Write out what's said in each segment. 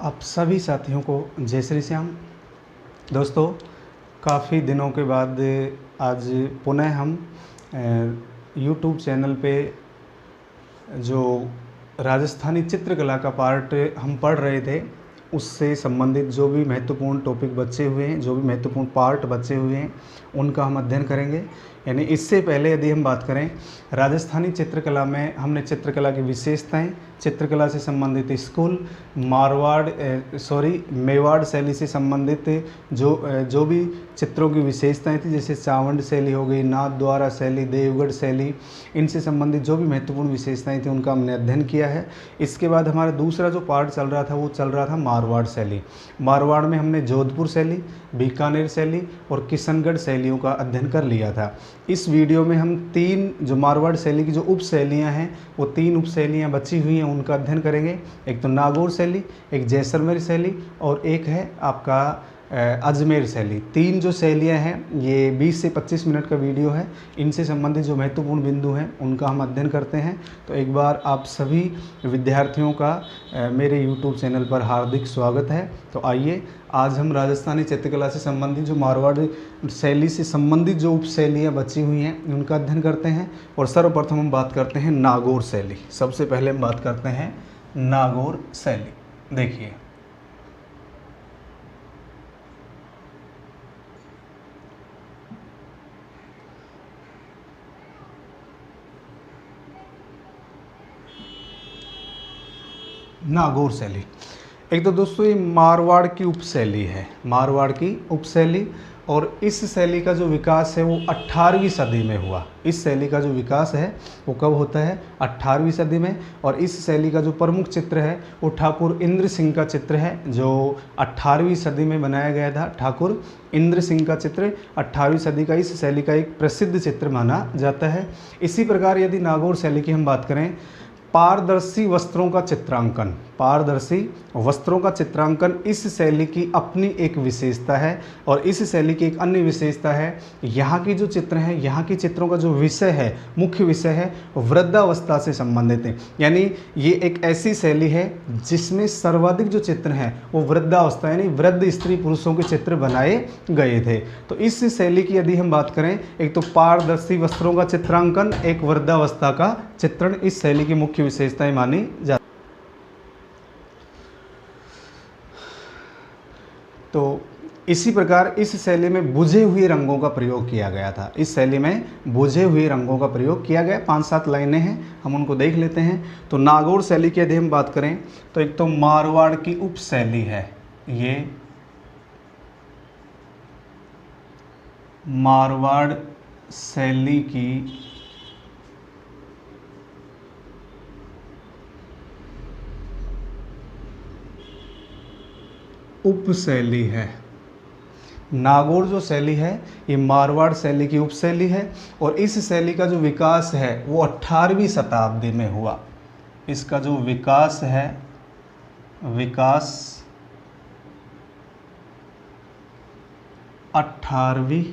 आप सभी साथियों को जय श्री श्याम। दोस्तों, काफ़ी दिनों के बाद आज पुनः हम YouTube चैनल पे जो राजस्थानी चित्रकला का पार्ट हम पढ़ रहे थे, उससे संबंधित जो भी महत्वपूर्ण टॉपिक बचे हुए हैं, जो भी महत्वपूर्ण पार्ट बचे हुए हैं, उनका हम अध्ययन करेंगे। यानी इससे पहले यदि हम बात करें राजस्थानी चित्रकला में, हमने चित्रकला की विशेषताएं, चित्रकला से संबंधित स्कूल, मेवाड़ शैली से संबंधित जो भी चित्रों की विशेषताएं थी, जैसे चावंड शैली हो गई, नाथ द्वारा शैली, देवगढ़ शैली, इनसे संबंधित जो भी महत्वपूर्ण विशेषताएं थी उनका हमने अध्ययन किया है। इसके बाद हमारा दूसरा जो पार्ट चल रहा था वो चल रहा था मारवाड़ शैली। मारवाड़ में हमने जोधपुर शैली, बीकानेर शैली और किशनगढ़ शैलियों का अध्ययन कर लिया था। इस वीडियो में हम तीन जो मारवाड़ शैली की जो उप शैलियाँ हैं, वो तीन उप शैलियाँ बची हुई हैं, उनका अध्ययन करेंगे। एक तो नागौर शैली, एक जैसलमेर शैली और एक है आपका अजमेर शैली। तीन जो शैलियाँ हैं, ये 20 से 25 मिनट का वीडियो है। इनसे संबंधित जो महत्वपूर्ण बिंदु हैं उनका हम अध्ययन करते हैं। तो एक बार आप सभी विद्यार्थियों का मेरे YouTube चैनल पर हार्दिक स्वागत है। तो आइए, आज हम राजस्थानी चित्रकला से संबंधित जो मारवाड़ शैली से संबंधित जो उप शैलियाँ बची हुई हैं उनका अध्ययन करते हैं। और सर्वप्रथम हम बात करते हैं नागौर शैली। सबसे पहले हम बात करते हैं नागौर शैली। देखिए, नागौर शैली एक तो दोस्तों ये मारवाड़ की उपशैली है, मारवाड़ की उपशैली। और इस शैली का जो विकास है वो 18वीं सदी में हुआ। इस शैली का जो विकास है वो कब होता है? 18वीं सदी में। और इस शैली का जो प्रमुख चित्र है वो ठाकुर इंद्र सिंह का चित्र है, जो 18वीं सदी में बनाया गया था। ठाकुर इंद्र सिंह का चित्र 18वीं सदी का इस शैली का एक प्रसिद्ध चित्र माना जाता है। इसी प्रकार यदि नागौर शैली की हम बात करें, पारदर्शी वस्त्रों का चित्रांकन, पारदर्शी वस्त्रों का चित्रांकन इस शैली की अपनी एक विशेषता है। और इस शैली की एक अन्य विशेषता है, यहाँ की जो चित्र हैं, यहाँ की चित्रों का जो विषय है, मुख्य विषय है, वृद्धावस्था से संबंधित है। यानी ये एक ऐसी शैली है जिसमें सर्वाधिक जो चित्र हैं वो वृद्धावस्था यानी वृद्ध स्त्री पुरुषों के चित्र बनाए गए थे। तो इस शैली की यदि हम बात करें, एक तो पारदर्शी वस्त्रों का चित्रांकन, एक वृद्धावस्था का चित्रण इस शैली की मुख्य विशेषताएं मानी जाती। तो इसी प्रकार इस शैली में बुझे हुए रंगों का प्रयोग किया गया था। इस शैली में बुझे हुए रंगों का प्रयोग किया गया। 5-7 लाइनें हैं, हम उनको देख लेते हैं। तो नागौर शैली की यदि हम बात करें तो एक तो मारवाड़ की उप शैली है, ये मारवाड़ शैली की उपशैली है। नागौर जो शैली है ये मारवाड़ शैली की उपशैली है। और इस शैली का जो विकास है वो 18वीं शताब्दी में हुआ। इसका जो विकास है, विकास 18वीं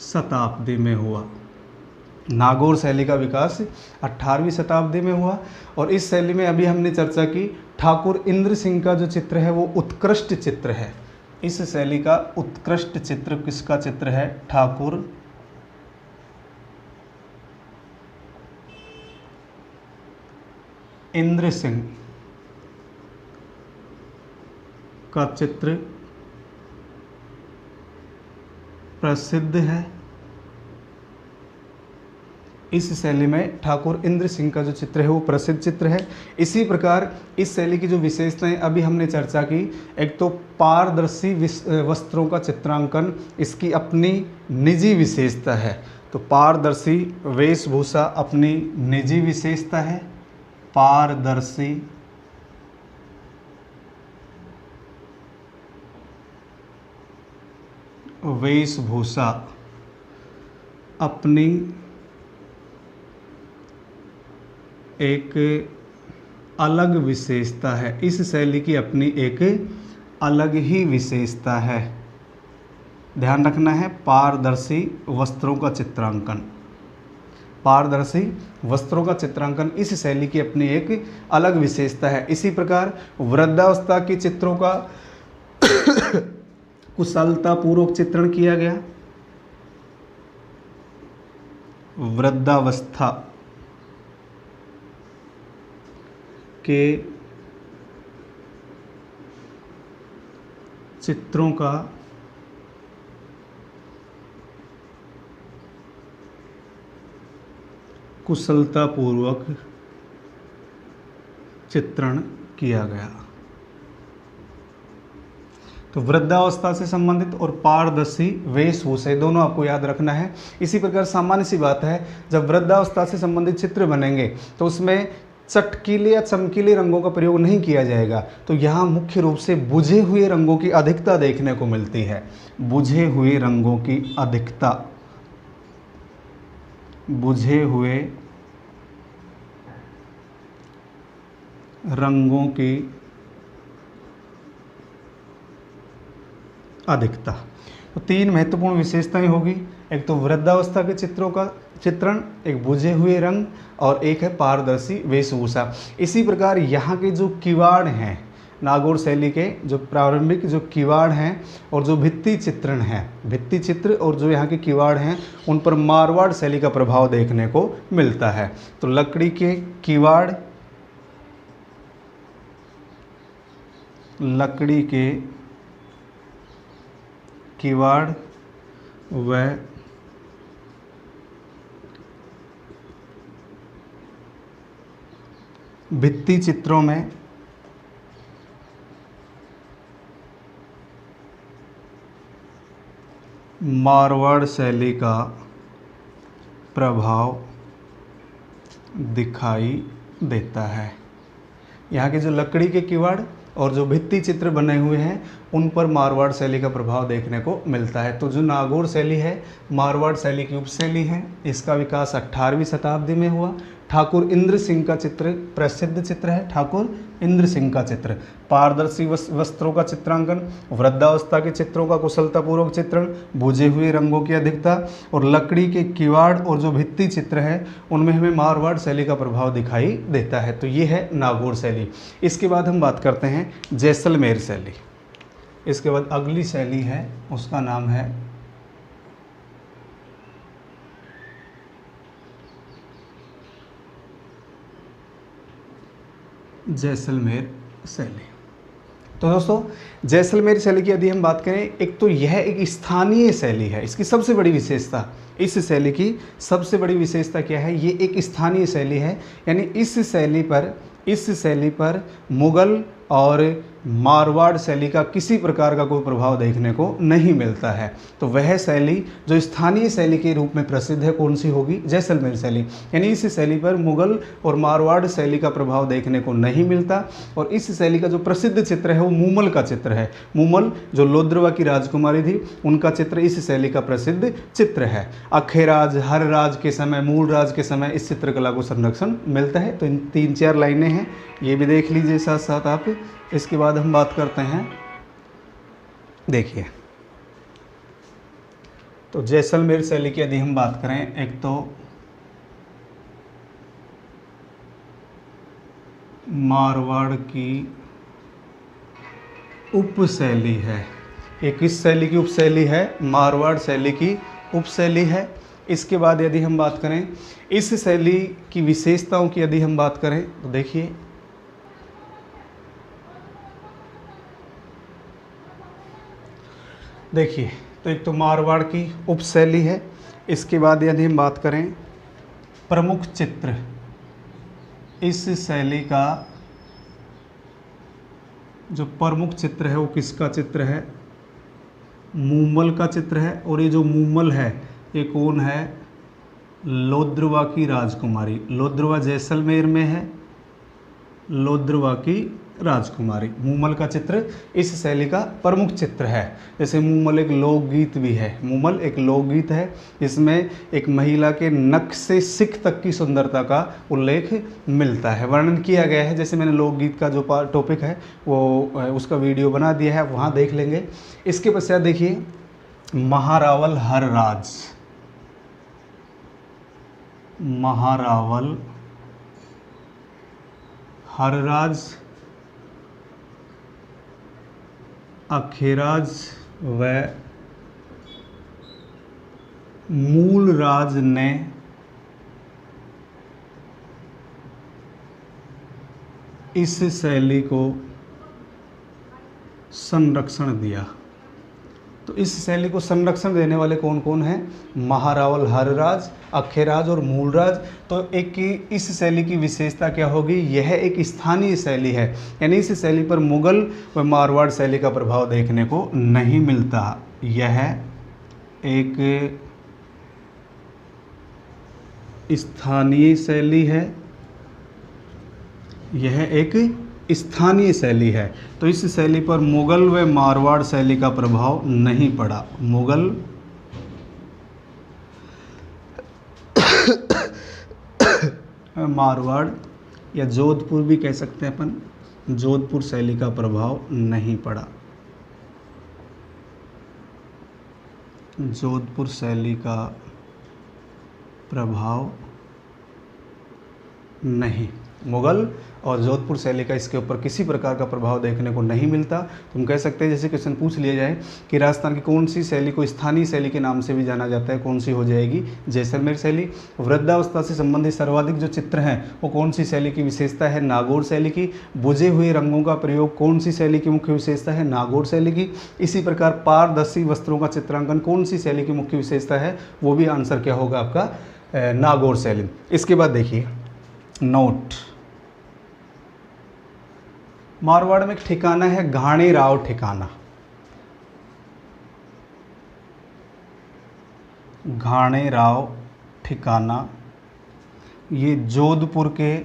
शताब्दी में हुआ। नागौर शैली का विकास 18वीं शताब्दी में हुआ। और इस शैली में अभी हमने चर्चा की, ठाकुर इंद्र सिंह का जो चित्र है वो उत्कृष्ट चित्र है। इस शैली का उत्कृष्ट चित्र किसका चित्र है? ठाकुर इंद्र सिंह का चित्र प्रसिद्ध है। इस शैली में ठाकुर इंद्र सिंह का जो चित्र है वो प्रसिद्ध चित्र है। इसी प्रकार इस शैली की जो विशेषताएं अभी हमने चर्चा की, एक तो पारदर्शी वस्त्रों का चित्रांकन, इसकी अपनी निजी विशेषता है। तो पारदर्शी वेशभूषा अपनी निजी विशेषता है। पारदर्शी वेशभूषा अपनी एक अलग विशेषता है। इस शैली की अपनी एक अलग ही विशेषता है। ध्यान रखना है, पारदर्शी वस्त्रों का चित्रांकन। पारदर्शी वस्त्रों का चित्रांकन इस शैली की अपनी एक अलग विशेषता है। इसी प्रकार वृद्धावस्था के चित्रों का कुशलतापूर्वक चित्रण किया गया। वृद्धावस्था के चित्रों का कुशलतापूर्वक चित्रण किया गया। तो वृद्धावस्था से संबंधित और पारदर्शी वेशभूषा दोनों आपको याद रखना है। इसी प्रकार सामान्य सी बात है, जब वृद्धावस्था से संबंधित चित्र बनेंगे तो उसमें चटकीले या चमकीले रंगों का प्रयोग नहीं किया जाएगा। तो यहाँ मुख्य रूप से बुझे हुए रंगों की अधिकता देखने को मिलती है। बुझे हुए रंगों की अधिकता, बुझे हुए रंगों की अधिकता। तो तीन महत्वपूर्ण विशेषताएं होगी, एक तो वृद्धावस्था के चित्रों का चित्रण, एक बुझे हुए रंग और एक है पारदर्शी वेशभूषा। इसी प्रकार यहाँ के जो किवाड़ हैं, नागौर शैली के जो प्रारंभिक जो किवाड़ हैं और जो भित्ति चित्रण है, भित्ति चित्र और जो यहाँ के किवाड़ हैं, उन पर मारवाड़ शैली का प्रभाव देखने को मिलता है। तो लकड़ी के किवाड़, लकड़ी के किवाड़ व भित्ति चित्रों में मारवाड़ शैली का प्रभाव दिखाई देता है। यहाँ के जो लकड़ी के किवाड़ और जो भित्ति चित्र बने हुए हैं उन पर मारवाड़ शैली का प्रभाव देखने को मिलता है। तो जो नागौर शैली है मारवाड़ शैली की उपशैली है। इसका विकास 18वीं शताब्दी में हुआ। ठाकुर इंद्र सिंह का चित्र प्रसिद्ध चित्र है, ठाकुर इंद्र सिंह का चित्र। पारदर्शी वस्त्रों का चित्रांकन, वृद्धावस्था के चित्रों का कुशलतापूर्वक चित्रण, बुझे हुए रंगों की अधिकता और लकड़ी के किवाड़ और जो भित्ति चित्र है उनमें हमें मारवाड़ शैली का प्रभाव दिखाई देता है। तो ये है नागौर शैली। इसके बाद हम बात करते हैं जैसलमेर शैली। इसके बाद अगली शैली है, उसका नाम है जैसलमेर शैली। तो दोस्तों जैसलमेर शैली की यदि हम बात करें, एक तो यह एक स्थानीय शैली है। इसकी सबसे बड़ी विशेषता, इस शैली की सबसे बड़ी विशेषता क्या है, ये एक स्थानीय शैली है। यानी इस शैली पर मुगल और मारवाड़ शैली का किसी प्रकार का कोई प्रभाव देखने को नहीं मिलता है। तो वह शैली जो स्थानीय शैली के रूप में प्रसिद्ध है कौन सी होगी, जैसलमेर शैली। यानी इस शैली पर मुगल और मारवाड़ शैली का प्रभाव देखने को नहीं मिलता। और इस शैली का जो प्रसिद्ध चित्र है वो मूमल का चित्र है। मूमल जो लोद्रवा की राजकुमारी थी उनका चित्र इस शैली का प्रसिद्ध चित्र है। अखेराज, हर राज के समय, मूल राज के समय इस चित्रकला को संरक्षण मिलता है। तो इन 3-4 लाइनें हैं, ये भी देख लीजिए साथ साथ आप। इसके बाद हम बात करते हैं, देखिए तो जैसलमेर शैली की यदि हम बात करें, एक तो मारवाड़ की उपशैली है। एक किस शैली की उपशैली है, मारवाड़ शैली की उपशैली है। इसके बाद यदि हम बात करें इस शैली की विशेषताओं की यदि हम बात करें तो देखिए तो एक तो मारवाड़ की उपशैली है। इसके बाद यदि हम बात करें प्रमुख चित्र, इस शैली का जो प्रमुख चित्र है वो किसका चित्र है, मूमल का चित्र है। और ये जो मूमल है ये कौन है, लोद्रवा की राजकुमारी। लोद्रवा जैसलमेर में है, लोद्रवा की राजकुमारी। मूमल का चित्र इस शैली का प्रमुख चित्र है। जैसे मूमल एक लोकगीत भी है, मूमल एक लोकगीत है जिसमें एक महिला के नख से सिख तक की सुंदरता का उल्लेख मिलता है, वर्णन किया गया है। जैसे मैंने लोकगीत का जो टॉपिक है वो उसका वीडियो बना दिया है, वहाँ देख लेंगे। इसके पश्चात देखिए महारावल हर राज, महारावल, हरराज, अखेराज व मूलराज ने इस शैली को संरक्षण दिया। तो इस शैली को संरक्षण देने वाले कौन कौन हैं? महारावल, हरराज, अखेराज और मूलराज। तो एक की इस शैली की विशेषता क्या होगी? यह एक स्थानीय शैली है, यानी इस शैली पर मुगल व मारवाड़ शैली का प्रभाव देखने को नहीं मिलता। यह एक स्थानीय शैली है, यह एक स्थानीय शैली है। तो इस शैली पर मुगल व मारवाड़ शैली का प्रभाव नहीं पड़ा। मुगल मारवाड़ या जोधपुर भी कह सकते हैं अपन, जोधपुर शैली का प्रभाव नहीं पड़ा। जोधपुर शैली का प्रभाव नहीं, मुगल और जोधपुर शैली का इसके ऊपर किसी प्रकार का प्रभाव देखने को नहीं मिलता। तुम कह सकते हैं, जैसे क्वेश्चन पूछ लिया जाए कि राजस्थान की कौन सी शैली को स्थानीय शैली के नाम से भी जाना जाता है, कौन सी हो जाएगी? जैसलमेर शैली। वृद्धावस्था से संबंधित सर्वाधिक जो चित्र हैं वो कौन सी शैली की विशेषता है? नागौर शैली की। बुझे हुए रंगों का प्रयोग कौन सी शैली की मुख्य विशेषता है? नागौर शैली की। इसी प्रकार पारदर्शी वस्त्रों का चित्रांकन कौन सी शैली की मुख्य विशेषता है? वो भी आंसर क्या होगा आपका? नागौर शैली। इसके बाद देखिए नोट, मारवाड़ में एक ठिकाना है घाणेराव ठिकाना। घाणेराव ठिकाना ये जोधपुर के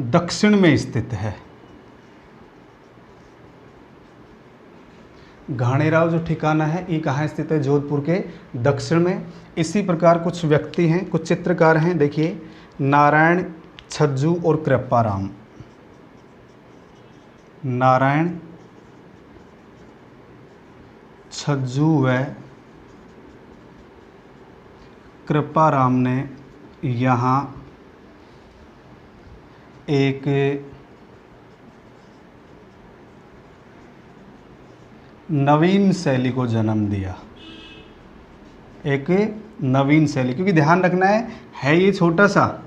दक्षिण में स्थित है। घाणेराव जो ठिकाना है ये कहाँ स्थित है? जोधपुर के दक्षिण में। इसी प्रकार कुछ व्यक्ति हैं, कुछ चित्रकार हैं, देखिए नारायण, छज्जू और कृपाराम। नारायण, छज्जू व कृपाराम ने यहाँ एक नवीन शैली को जन्म दिया। एक नवीन शैली, क्योंकि ध्यान रखना है ये छोटा सा,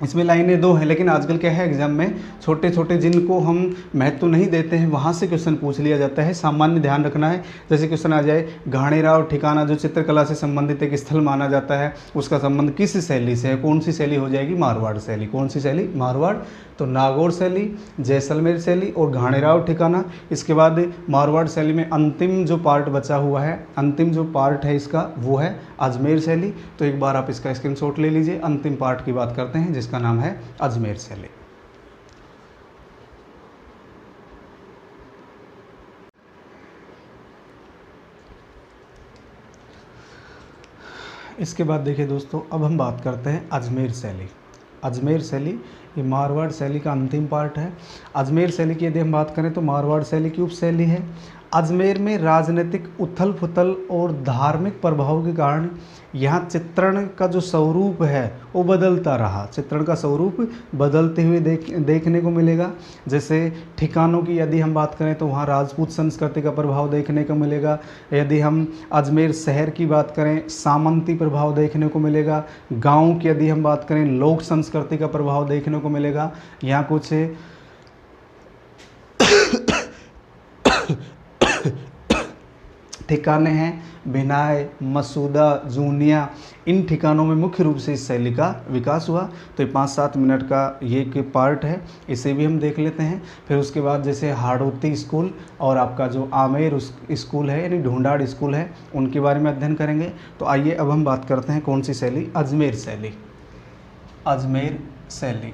इसमें लाइनें दो हैं, लेकिन आजकल क्या है एग्जाम में छोटे छोटे जिनको हम महत्व नहीं देते हैं वहाँ से क्वेश्चन पूछ लिया जाता है। सामान्य ध्यान रखना है। जैसे क्वेश्चन आ जाए घाणेराव ठिकाना जो चित्रकला से संबंधित एक स्थल माना जाता है, उसका संबंध किस शैली से है? कौन सी शैली हो जाएगी? मारवाड़ शैली। कौन सी शैली? मारवाड़। तो नागौर शैली, जैसलमेर शैली और घाणेराव ठिकाना। इसके बाद मारवाड़ शैली में अंतिम जो पार्ट बचा हुआ है, अंतिम जो पार्ट है इसका वो है अजमेर शैली। तो एक बार आप इसका स्क्रीनशॉट ले लीजिए। अंतिम पार्ट की बात करते हैं जिसका नाम है अजमेर शैली। इसके बाद देखिए दोस्तों, अब हम बात करते हैं अजमेर शैली। अजमेर शैली ये मारवाड़ शैली का अंतिम पार्ट है। अजमेर शैली की यदि हम बात करें तो मारवाड़ शैली की उपशैली है। अजमेर में राजनीतिक उथल पुथल और धार्मिक प्रभाव के कारण यहाँ चित्रण का जो स्वरूप है वो बदलता रहा। चित्रण का स्वरूप बदलते हुए देखने को मिलेगा। जैसे ठिकानों की यदि हम बात करें तो वहाँ राजपूत संस्कृति का प्रभाव देखने को मिलेगा। यदि हम अजमेर शहर की बात करें सामंती प्रभाव देखने को मिलेगा। गाँव की यदि हम बात करें लोक संस्कृति का प्रभाव देखने को मिलेगा। यहाँ कुछ ठिकाने हैं भिनाय, मसूदा, जूनिया, इन ठिकानों में मुख्य रूप से इस शैली का विकास हुआ। तो ये 5-7 मिनट का ये एक पार्ट है, इसे भी हम देख लेते हैं। फिर उसके बाद जैसे हाड़ौती स्कूल और आपका जो आमेर स्कूल है यानी ढूंढाड़ स्कूल है, उनके बारे में अध्ययन करेंगे। तो आइए अब हम बात करते हैं कौन सी शैली? अजमेर शैली। अजमेर शैली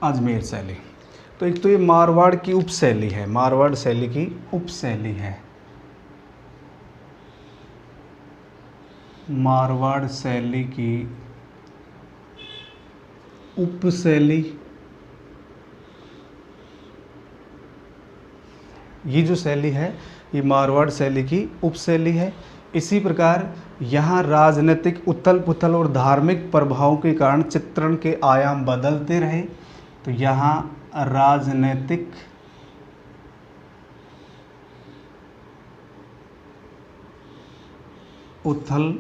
अजमेर शैली। तो एक तो ये मारवाड़ की उपशैली है, मारवाड़ शैली की उपशैली है। मारवाड़ शैली की उपशैली, ये जो शैली है ये मारवाड़ शैली की उपशैली है। इसी प्रकार यहाँ राजनीतिक उथल पुथल और धार्मिक प्रभावों के कारण चित्रण के आयाम बदलते रहे, तो यहाँ राजनीतिक उथल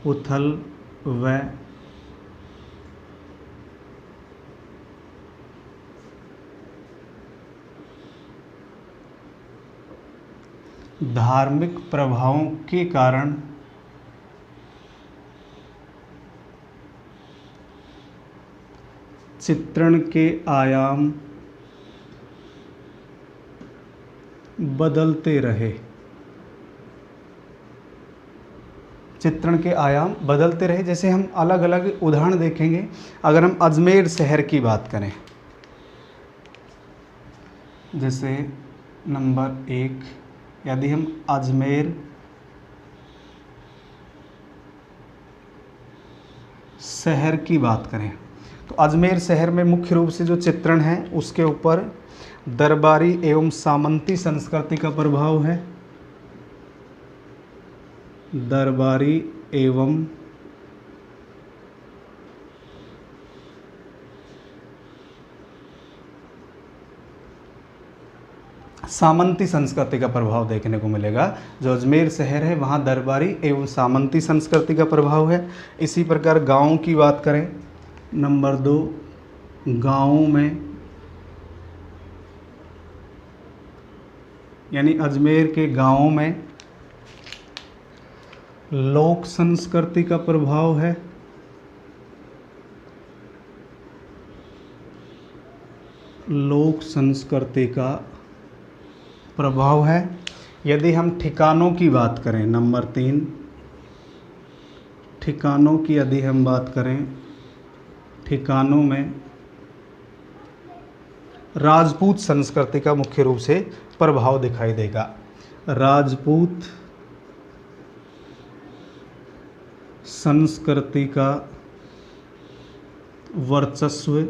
पुथल व धार्मिक प्रभावों के कारण चित्रण के आयाम बदलते रहे, चित्रण के आयाम बदलते रहे। जैसे हम अलग अलग उदाहरण देखेंगे। अगर हम अजमेर शहर की बात करें, जैसे नंबर 1, यदि हम अजमेर शहर की बात करें तो अजमेर शहर में मुख्य रूप से जो चित्रण है उसके ऊपर दरबारी एवं सामंती संस्कृति का प्रभाव है। दरबारी एवं सामंती संस्कृति का प्रभाव देखने को मिलेगा। जो अजमेर शहर है वहाँ दरबारी एवं सामंती संस्कृति का प्रभाव है। इसी प्रकार गाँव की बात करें, नंबर 2, गाँवों में यानी अजमेर के गाँवों में लोक संस्कृति का प्रभाव है। लोक संस्कृति का प्रभाव है। यदि हम ठिकानों की बात करें, नंबर 3, ठिकानों की यदि हम बात करें, ठिकानों में राजपूत संस्कृति का मुख्य रूप से प्रभाव दिखाई देगा। राजपूत संस्कृति का वर्चस्व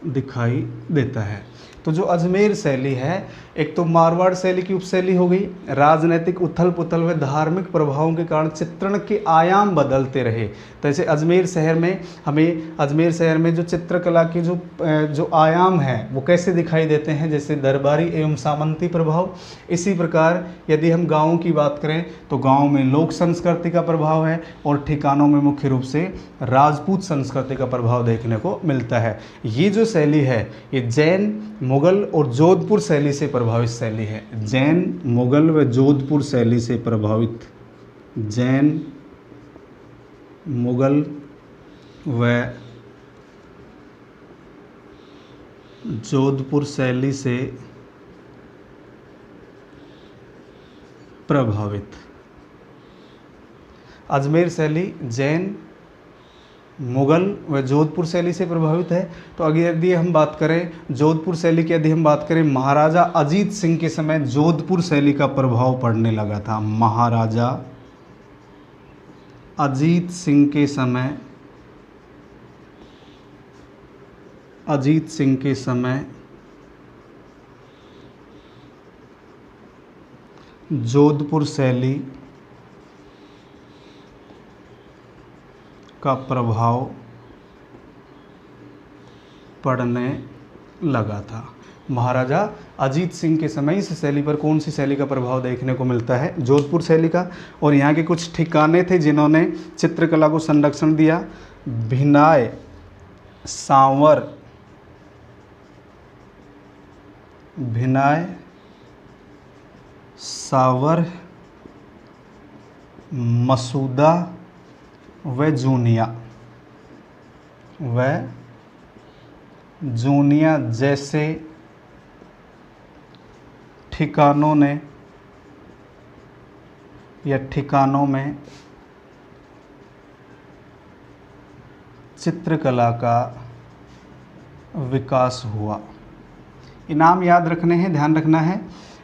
दिखाई देता है। तो जो अजमेर शैली है, एक तो मारवाड़ शैली की उपशैली हो गई, राजनीतिक उथल पुथल व धार्मिक प्रभावों के कारण चित्रण के आयाम बदलते रहे। तो ऐसे अजमेर शहर में हमें अजमेर शहर में जो चित्रकला के जो आयाम हैं वो कैसे दिखाई देते हैं, जैसे दरबारी एवं सामंती प्रभाव। इसी प्रकार यदि हम गाँवों की बात करें तो गाँव में लोक संस्कृति का प्रभाव है और ठिकानों में मुख्य रूप से राजपूत संस्कृति का प्रभाव देखने को मिलता है। ये जो शैली है ये जैन, मुगल और जोधपुर शैली से प्रभावित शैली है। जैन, मुगल व जोधपुर शैली से प्रभावित, जैन, मुगल व जोधपुर शैली से प्रभावित। अजमेर शैली जैन, मुगल व जोधपुर शैली से प्रभावित है। तो अगर यदि हम बात करें जोधपुर शैली की, यदि हम बात करें, महाराजा अजीत सिंह के समय जोधपुर शैली का प्रभाव पड़ने लगा था। महाराजा अजीत सिंह के समय, अजीत सिंह के समय जोधपुर शैली का प्रभाव पड़ने लगा था। महाराजा अजीत सिंह के समय इस शैली पर कौन सी शैली का प्रभाव देखने को मिलता है? जोधपुर शैली का। और यहाँ के कुछ ठिकाने थे जिन्होंने चित्रकला को संरक्षण दिया। भिनाय, सांवर, भिनाय, सावर, मसूदा व जूनिया जैसे ठिकानों ने या ठिकानों में चित्रकला का विकास हुआ। इनाम याद रखने हैं, ध्यान रखना है।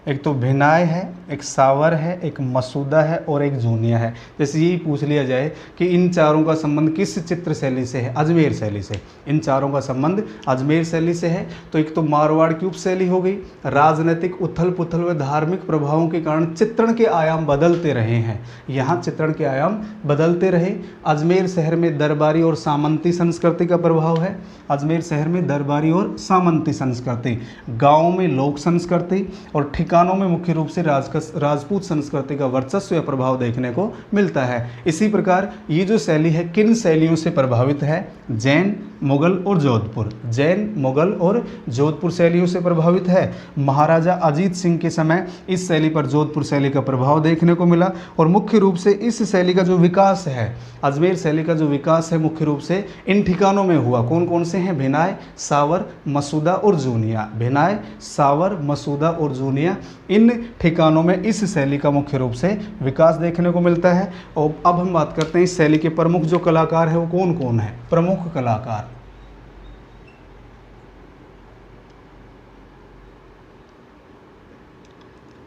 एक तो भिनाय है, एक सावर है, एक मसूदा है और एक जूनिया है। जैसे यही पूछ लिया जाए कि इन चारों का संबंध किस चित्र शैली से है, अजमेर शैली से। इन चारों का संबंध अजमेर शैली से है। तो एक तो मारवाड़ की उपशैली हो गई। राजनीतिक उथल पुथल व धार्मिक प्रभावों के कारण चित्रण के आयाम बदलते रहे हैं। यहाँ चित्रण के आयाम बदलते रहे। अजमेर शहर में दरबारी और सामंती संस्कृति का प्रभाव है। अजमेर शहर में दरबारी और सामंती संस्कृति, गाँव में लोक संस्कृति और ठिकानों में मुख्य रूप से राजपूत संस्कृति का वर्चस्व या प्रभाव देखने को मिलता है। इसी प्रकार ये जो शैली है किन शैलियों से प्रभावित है? जैन, मुगल और जोधपुर। जैन, मुगल और जोधपुर शैलियों से प्रभावित है। महाराजा अजीत सिंह के समय इस शैली पर जोधपुर शैली का प्रभाव देखने को मिला। और मुख्य रूप से इस शैली का जो विकास है, अजमेर शैली का जो विकास है, मुख्य रूप से इन ठिकानों में हुआ। कौन कौन से हैं? भिनाय, सावर, मसूदा और जूनिया। भिनाय, सावर, मसूदा और जूनिया, इन ठिकानों में इस शैली का मुख्य रूप से विकास देखने को मिलता है। और अब हम बात करते हैं इस शैली के प्रमुख जो कलाकार हैं वो कौन कौन है? प्रमुख कलाकार,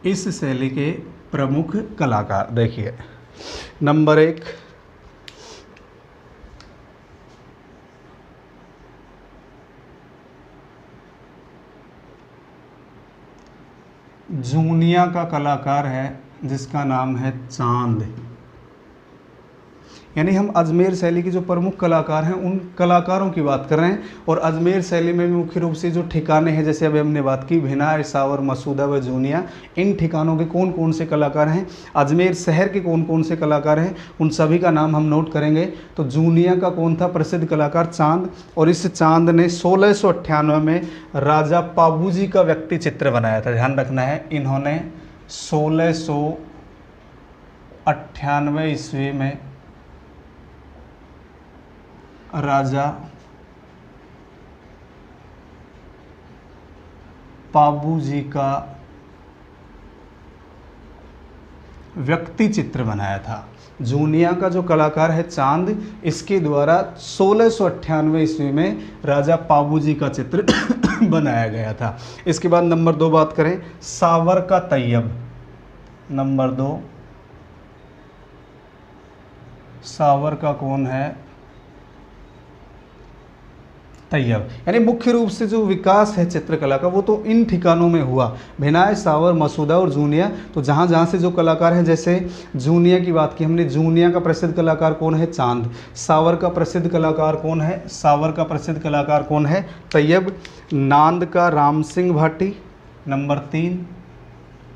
इस शैली के प्रमुख कलाकार देखिए। नंबर 1 जूनिया का कलाकार है जिसका नाम है चांद। यानी हम अजमेर शैली के जो प्रमुख कलाकार हैं उन कलाकारों की बात कर रहे हैं। और अजमेर शैली में मुख्य रूप से जो ठिकाने हैं, जैसे अभी हमने बात की भिनाय, सावर, मसूदा व जूनिया, इन ठिकानों के कौन कौन से कलाकार हैं, अजमेर शहर के कौन कौन से कलाकार हैं, उन सभी का नाम हम नोट करेंगे। तो जूनिया का कौन था? प्रसिद्ध कलाकार चांद। और इस चांद ने 1698 में राजा पाबूजी का व्यक्ति चित्र बनाया था। ध्यान रखना है, इन्होंने 1698 ईस्वी में राजा पाबूजी का व्यक्ति चित्र बनाया था। जूनिया का जो कलाकार है चांद, इसके द्वारा 1698 ईस्वी में राजा पाबूजी का चित्र बनाया गया था। इसके बाद नंबर 2 बात करें, सावर का तैयब। नंबर 2 सावर का कौन है? तैयब। यानी मुख्य रूप से जो विकास है चित्रकला का वो तो इन ठिकानों में हुआ, भिनाय, सावर, मसूदा और जूनिया। तो जहाँ जहाँ से जो कलाकार हैं, जैसे जूनिया की बात की हमने, जूनिया का प्रसिद्ध कलाकार कौन है? चांद। सावर का प्रसिद्ध कलाकार कौन है? सावर का प्रसिद्ध कलाकार कौन है? तैयब। नांद का राम सिंह भाटी। नंबर 3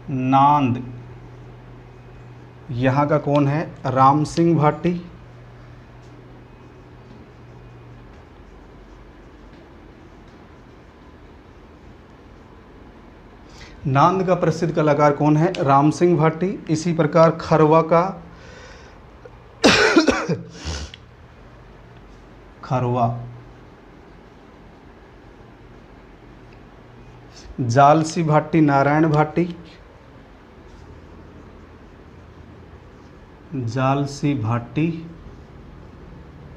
नांद, यहाँ का कौन है? राम सिंह भाटी। नांद का प्रसिद्ध कलाकार कौन है? राम सिंह भाटी। इसी प्रकार खरवा का खरवा, जालसी भाटी, नारायण भाटी, जालसी भाटी,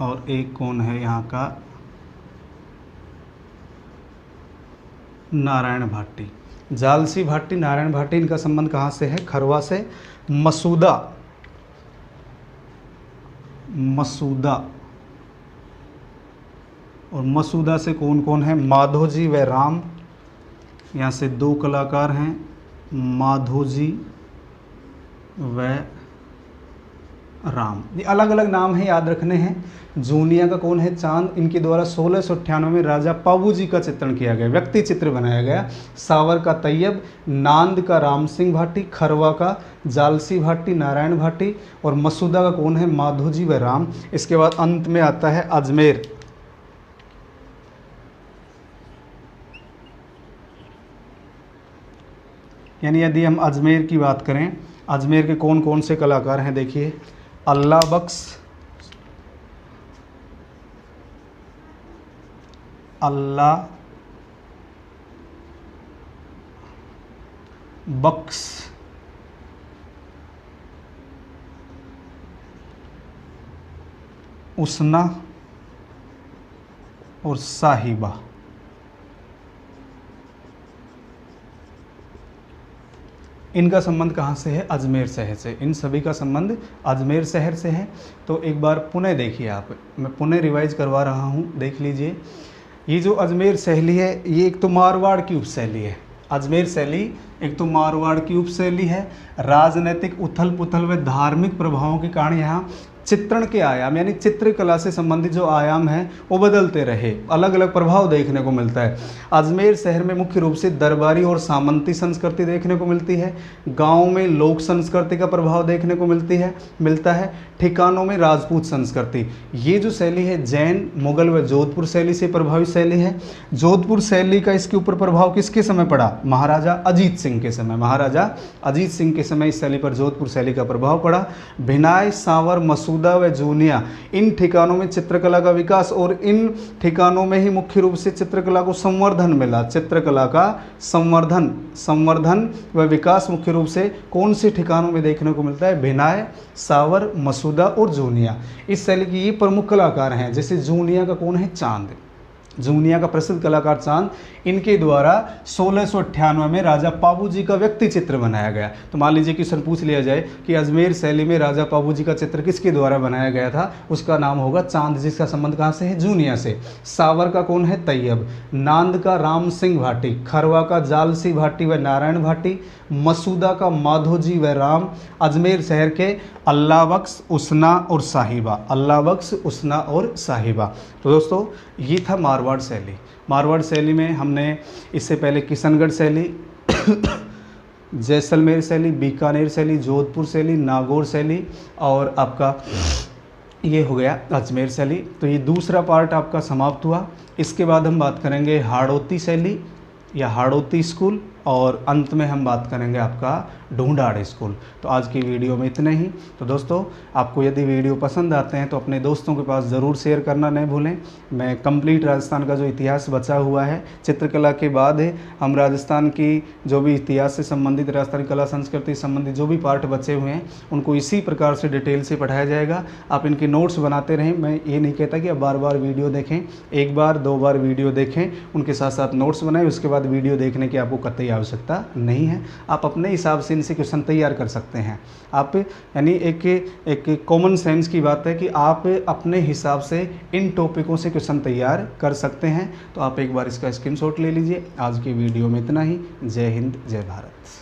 और एक कौन है यहाँ का? नारायण भाटी। जालसी भाटी, नारायण भाटी, इनका संबंध कहाँ से है? खरवा से। मसूदा, मसूदा, और मसूदा से कौन कौन है? माधोजी व राम। यहाँ से 2 कलाकार हैं, माधोजी व राम। ये अलग अलग नाम हैं, याद रखने हैं। जूनिया का कौन है? चांद। इनके द्वारा 1698 में राजा पाबूजी का चित्रण किया गया, व्यक्ति चित्र बनाया गया। सावर का तैयब, नांद का राम सिंह भाटी, खरवा का जालसी भाटी, नारायण भाटी, और मसूदा का कौन है? माधोजी व राम। इसके बाद अंत में आता है अजमेर। यानी यदि हम अजमेर की बात करें, अजमेर के कौन कौन से कलाकार हैं देखिए। अल्लाह बख्श, अल्लाह बख्श, उसना और साहिबा। इनका संबंध कहाँ से है? अजमेर शहर से। इन सभी का संबंध अजमेर शहर से है। तो एक बार पुनः देखिए आप, मैं पुनः रिवाइज करवा रहा हूँ, देख लीजिए। ये जो अजमेर शैली है ये एक तो मारवाड़ की उपशैली है। अजमेर शैली एक तो मारवाड़ की उपशैली है। राजनीतिक उथल पुथल व धार्मिक प्रभावों के कारण यहाँ चित्रण के आयाम यानी चित्रकला से संबंधित जो आयाम हैं वो बदलते रहे, अलग अलग प्रभाव देखने को मिलता है। अजमेर शहर में मुख्य रूप से दरबारी और सामंती संस्कृति देखने को मिलती है। गाँव में लोक संस्कृति का प्रभाव देखने को मिलता है। ठिकानों में राजपूत संस्कृति। ये जो शैली है जैन, मुगल व जोधपुर शैली से प्रभावित शैली है। जोधपुर शैली का इसके ऊपर प्रभाव किसके समय पड़ा? महाराजा अजीत सिंह के समय। महाराजा अजीत सिंह के समय इस शैली पर जोधपुर शैली का प्रभाव पड़ा। भिनाय, सांवर, मसूदा व जूनिया, इन ठिकानों में चित्रकला का विकास और इन ठिकानों में ही मुख्य रूप से चित्रकला को संवर्धन मिला। चित्रकला का संवर्धन व विकास मुख्य रूप से कौन से ठिकानों में देखने को मिलता है? भिनाय, सांवर, मसूदा और जूनिया। इस शैली के ये प्रमुख कलाकार हैं। जैसे जूनिया का कौन है? चांद। जूनिया का प्रसिद्ध कलाकार चांद, इनके द्वारा 1698 में राजा पाबू जी का व्यक्ति चित्र बनाया गया। तो मान लीजिए क्वेश्चन पूछ लिया जाए कि अजमेर शैली में राजा पाबू जी का चित्र किसके द्वारा बनाया गया था? उसका नाम होगा चांद, जिसका संबंध कहाँ से है? जूनिया से। सावर का कौन है? तैयब। नांद का राम सिंह भाटी। खरवा का जालसी भाटी व नारायण भाटी। मसूदा का माधोजी व राम। अजमेर शहर के अल्लाह बख्श, उसना और साहिबा। अल्लाह बख्श, उसना और साहिबा। तो दोस्तों ये था मारवाड़ शैली। मारवाड़ शैली में हमने इससे पहले किशनगढ़ शैली, जैसलमेर शैली, बीकानेर शैली, जोधपुर शैली, नागौर शैली और आपका ये हो गया अजमेर शैली। तो ये दूसरा पार्ट आपका समाप्त हुआ। इसके बाद हम बात करेंगे हाड़ौती शैली या हाड़ौती स्कूल और अंत में हम बात करेंगे आपका ढूंढाड़ स्कूल। तो आज की वीडियो में इतना ही। तो दोस्तों आपको यदि वीडियो पसंद आते हैं तो अपने दोस्तों के पास ज़रूर शेयर करना नहीं भूलें। मैं कंप्लीट राजस्थान का जो इतिहास बचा हुआ है चित्रकला के बाद है, हम राजस्थान की जो भी इतिहास से संबंधित, राजस्थानी कला संस्कृति से संबंधित जो भी पार्ट बचे हुए हैं उनको इसी प्रकार से डिटेल से पढ़ाया जाएगा। आप इनके नोट्स बनाते रहें। मैं ये नहीं कहता कि आप बार बार वीडियो देखें, एक बार 2 बार वीडियो देखें, उनके साथ साथ नोट्स बनाएं। उसके बाद वीडियो देखने की आपको कतई आवश्यकता नहीं है। आप अपने हिसाब से इनसे क्वेश्चन तैयार कर सकते हैं। आप यानी एक कॉमन सेंस की बात है कि आप अपने हिसाब से इन टॉपिकों से क्वेश्चन तैयार कर सकते हैं। तो आप एक बार इसका स्क्रीनशॉट ले लीजिए। आज की वीडियो में इतना ही। जय हिंद, जय भारत।